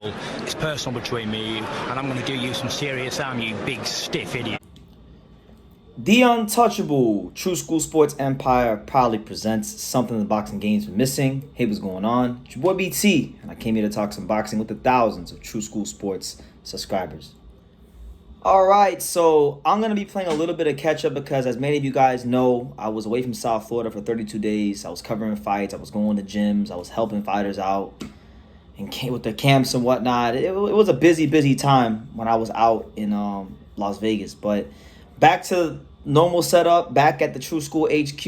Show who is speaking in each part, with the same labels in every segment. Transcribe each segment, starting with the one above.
Speaker 1: It's personal between me and you, and I'm going to do you some serious harm, you big stiff idiot.
Speaker 2: The Untouchable True School Sports Empire proudly presents something the boxing game's been missing. Hey, what's going on? It's your boy BT, and I came here to talk some boxing with the thousands of True School Sports subscribers. Alright, so I'm going to be playing a little bit of catch up because, as many of you guys know, I was away from South Florida for 32 days. I was covering fights, I was going to gyms, I was helping fighters out and with the camps and whatnot. It was a busy time when I was out in Las Vegas. But back to normal setup, back at the True School HQ.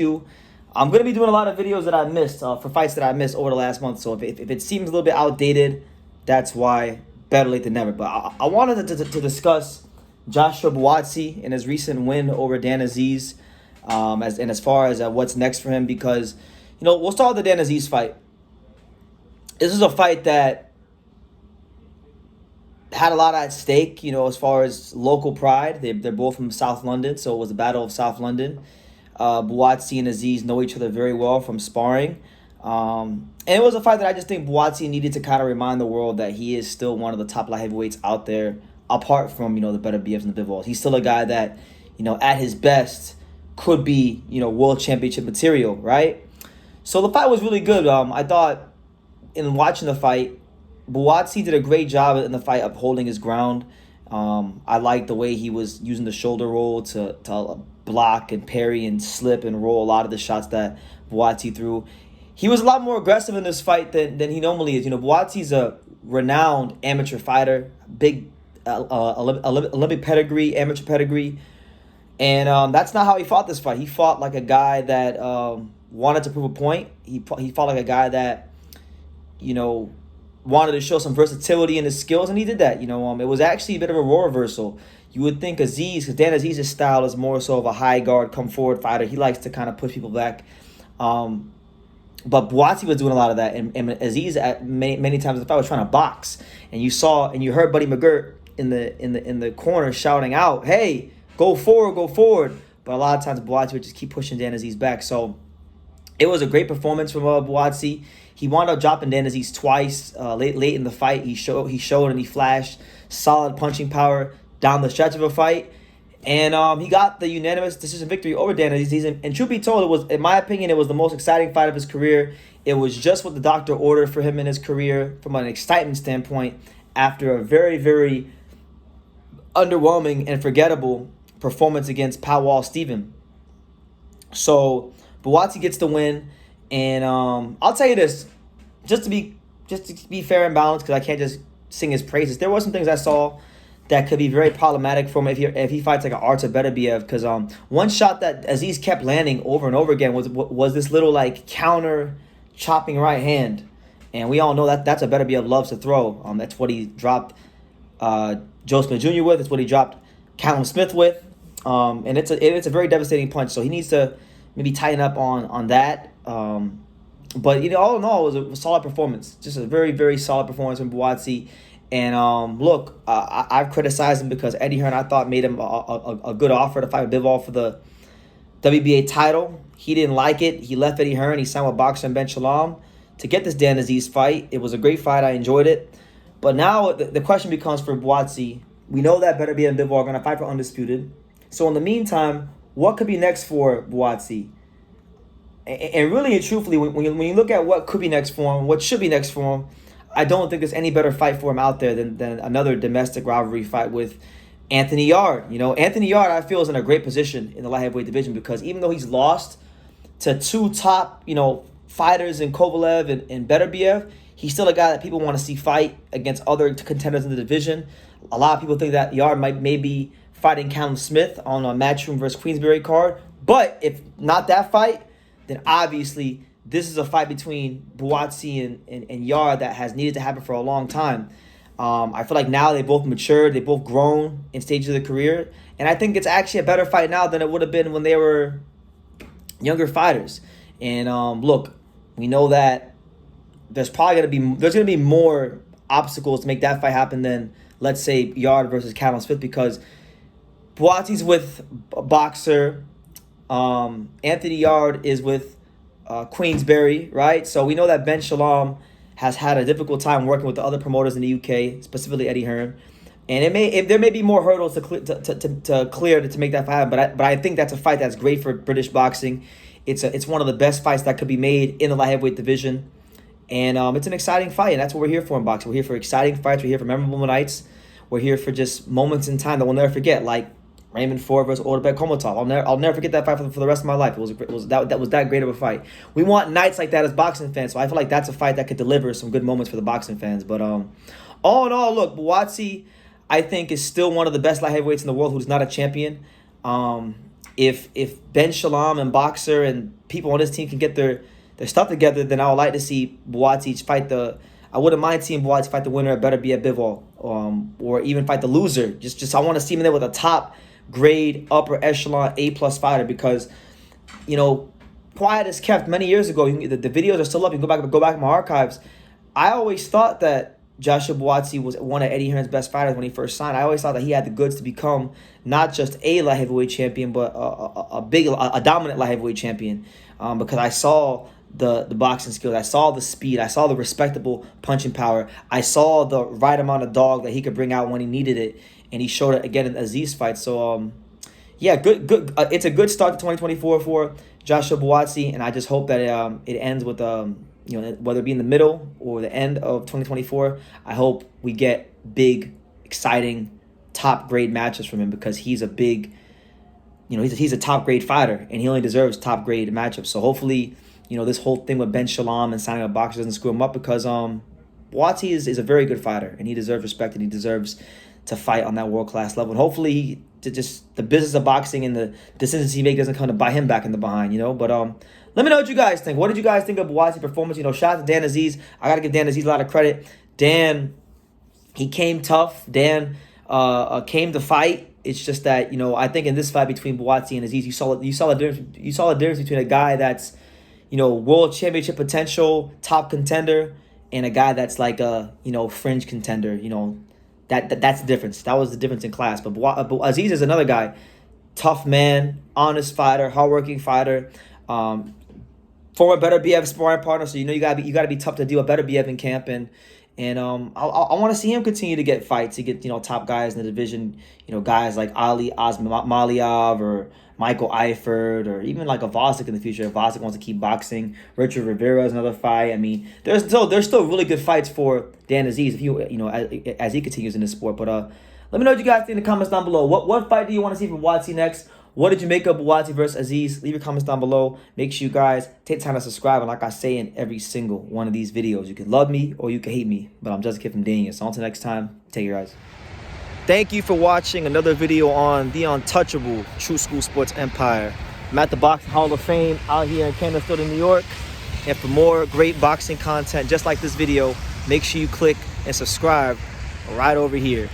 Speaker 2: I'm going to be doing a lot of videos that I missed for fights that I missed over the last month. So if it seems a little bit outdated, that's why. Better late than never. But I wanted to discuss Joshua Buatsi and his recent win over Dan Azeez, as far as what's next for him, because we'll start with the Dan Azeez fight. This is a fight that had a lot at stake, as far as local pride. They're both from South London, so it was a battle of South London. Buatsi and Azeez know each other very well from sparring. And it was a fight that I just think Buatsi needed to kind of remind the world that he is still one of the top light heavyweights out there, apart from, the better BFs and the Bivals. He's still a guy that, at his best could be, world championship material, right? So the fight was really good. I thought, in watching the fight, Buatsi did a great job in the fight of holding his ground. I liked the way he was using the shoulder roll to block and parry and slip and roll a lot of the shots that Buatsi threw. He was a lot more aggressive in this fight than he normally is. Buatsi's a renowned amateur fighter, big Olympic pedigree, amateur pedigree. And that's not how he fought this fight. He fought like a guy that wanted to prove a point. He fought like a guy that wanted to show some versatility in his skills, and he did that. It was actually a bit of a role reversal. You would think Azeez, because Dan Azeez's style is more so of a high guard, come forward fighter. He likes to kind of push people back. But Buatsi was doing a lot of that, and Azeez at many times in the fight was trying to box. And you heard Buddy McGirt in the corner shouting out, "Hey, go forward, go forward!" But a lot of times Buatsi would just keep pushing Dan Azeez back. So it was a great performance from Buatsi. He wound up dropping Dan Azeez twice late in the fight. He showed and he flashed solid punching power down the stretch of a fight. And he got the unanimous decision victory over Dan Azeez. And truth be told, it was, in my opinion, it was the most exciting fight of his career. It was just what the doctor ordered for him in his career from an excitement standpoint after a very, very underwhelming and forgettable performance against Powell Steven. So Buatsi gets the win. And I'll tell you this, just to be fair and balanced, because I can't just sing his praises. There were some things I saw that could be very problematic for him if he fights like an Artur Beterbiev, because one shot that Azeez kept landing over and over again was this little like counter chopping right hand, and we all know that that's a Beterbiev loves to throw. That's what he dropped Joe Smith Jr. with. It's what he dropped Callum Smith with, and it's a very devastating punch. So he needs to maybe tighten up on that. But all in all, it was a solid performance. Just a very, very solid performance from Buatsi. And look, I've criticized him because Eddie Hearn, I thought, made him a good offer to fight with Bivol for the WBA title. He didn't like it. He left Eddie Hearn. He signed with boxer Ben Shalom to get this Dan Azeez fight. It was a great fight. I enjoyed it. But now the question becomes for Buatsi. We know that Beterbiev and Bivol are going to fight for undisputed. So in the meantime, what could be next for Buatsi? And really and truthfully, when you look at what could be next for him, what should be next for him, I don't think there's any better fight for him out there than another domestic rivalry fight with Anthony Yarde. Anthony Yarde, I feel, is in a great position in the light heavyweight division, because even though he's lost to two top, fighters in Kovalev and Beterbiev, he's still a guy that people want to see fight against other contenders in the division. A lot of people think that Yarde may be fighting Callum Smith on a Matchroom versus Queensberry card. But if not that fight, then obviously this is a fight between Buatsi and Yarde that has needed to happen for a long time. I feel like now they both matured, they both grown in stages of their career, and I think it's actually a better fight now than it would have been when they were younger fighters. And look, we know that there's gonna be more obstacles to make that fight happen than, let's say, Yarde versus Callum Smith, because Buatsi's with a boxer. Anthony Yarde is with Queensberry, right? So we know that Ben Shalom has had a difficult time working with the other promoters in the UK, specifically Eddie Hearn. And there may be more hurdles to clear to make that fight happen, but I think that's a fight that's great for British boxing. It's one of the best fights that could be made in the light heavyweight division, and it's an exciting fight, and that's what we're here for in boxing. We're here for exciting fights. We're here for memorable nights. We're here for just moments in time that we'll never forget, like Raymond Ford versus Orbek Komotov. I'll never forget that fight for the rest of my life. It was that great of a fight. We want nights like that as boxing fans, so I feel like that's a fight that could deliver some good moments for the boxing fans. But all in all, look, Buatsi, I think, is still one of the best light heavyweights in the world who's not a champion. If Ben Shalom and Boxer and people on this team can get their stuff together, then I would like to see Buatsi fight I wouldn't mind seeing Buatsi fight the winner at Better Be at Bivol, or even fight the loser. Just I want to see him in there with a top grade, upper echelon, A+ fighter, because, quiet as kept many years ago. The videos are still up. You can go back in my archives. I always thought that Joshua Buatsi was one of Eddie Hearn's best fighters when he first signed. I always thought that he had the goods to become not just a light heavyweight champion, but a dominant light heavyweight champion, because I saw the boxing skills, I saw the speed, I saw the respectable punching power, I saw the right amount of dog that he could bring out when he needed it, and he showed it again in the Azeez fight. So yeah, good. It's a good start to 2024 for Joshua Buatsi, and I just hope that it ends with whether it be in the middle or the end of 2024, I hope we get big, exciting, top grade matches from him, because he's a big, he's a top grade fighter, and he only deserves top grade matchups. So hopefully, this whole thing with Ben Shalom and signing a boxer doesn't screw him up, because Buatsi is a very good fighter, and he deserves respect, and he deserves to fight on that world-class level. And hopefully, just the business of boxing and the decisions he makes doesn't come to bite him back in the behind, But let me know what you guys think. What did you guys think of Buatsi's performance? Shout out to Dan Azeez. I got to give Dan Azeez a lot of credit. Dan, he came tough. Dan came to fight. It's just that, I think in this fight between Buatsi and Azeez, you saw the difference between a guy that's, world championship potential, top contender, and a guy that's like a, fringe contender. That's the difference. That was the difference in class. But Azeez is another guy, tough man, honest fighter, hardworking fighter, former Better BF sparring partner. So you gotta be tough to deal with Better BF in camp, and I want to see him continue to get fights, to get top guys in the division. Guys like Ali Asmaliav or Michael Eifert, or even like a Vosik in the future. If Vosik wants to keep boxing, Richard Rivera is another fight. I mean, there's still really good fights for Dan Azeez if as he continues in this sport. But let me know what you guys think in the comments down below. What fight do you want to see from Buatsi next? What did you make of Buatsi versus Azeez? Leave your comments down below. Make sure you guys take time to subscribe. And like I say in every single one of these videos, you can love me or you can hate me, but I'm just a kid from Daniel. So until next time, take care, guys. Thank you for watching another video on the untouchable True School Sports Empire. I'm at the Boxing Hall of Fame out here in Canterfield, New York. And for more great boxing content just like this video, make sure you click and subscribe right over here.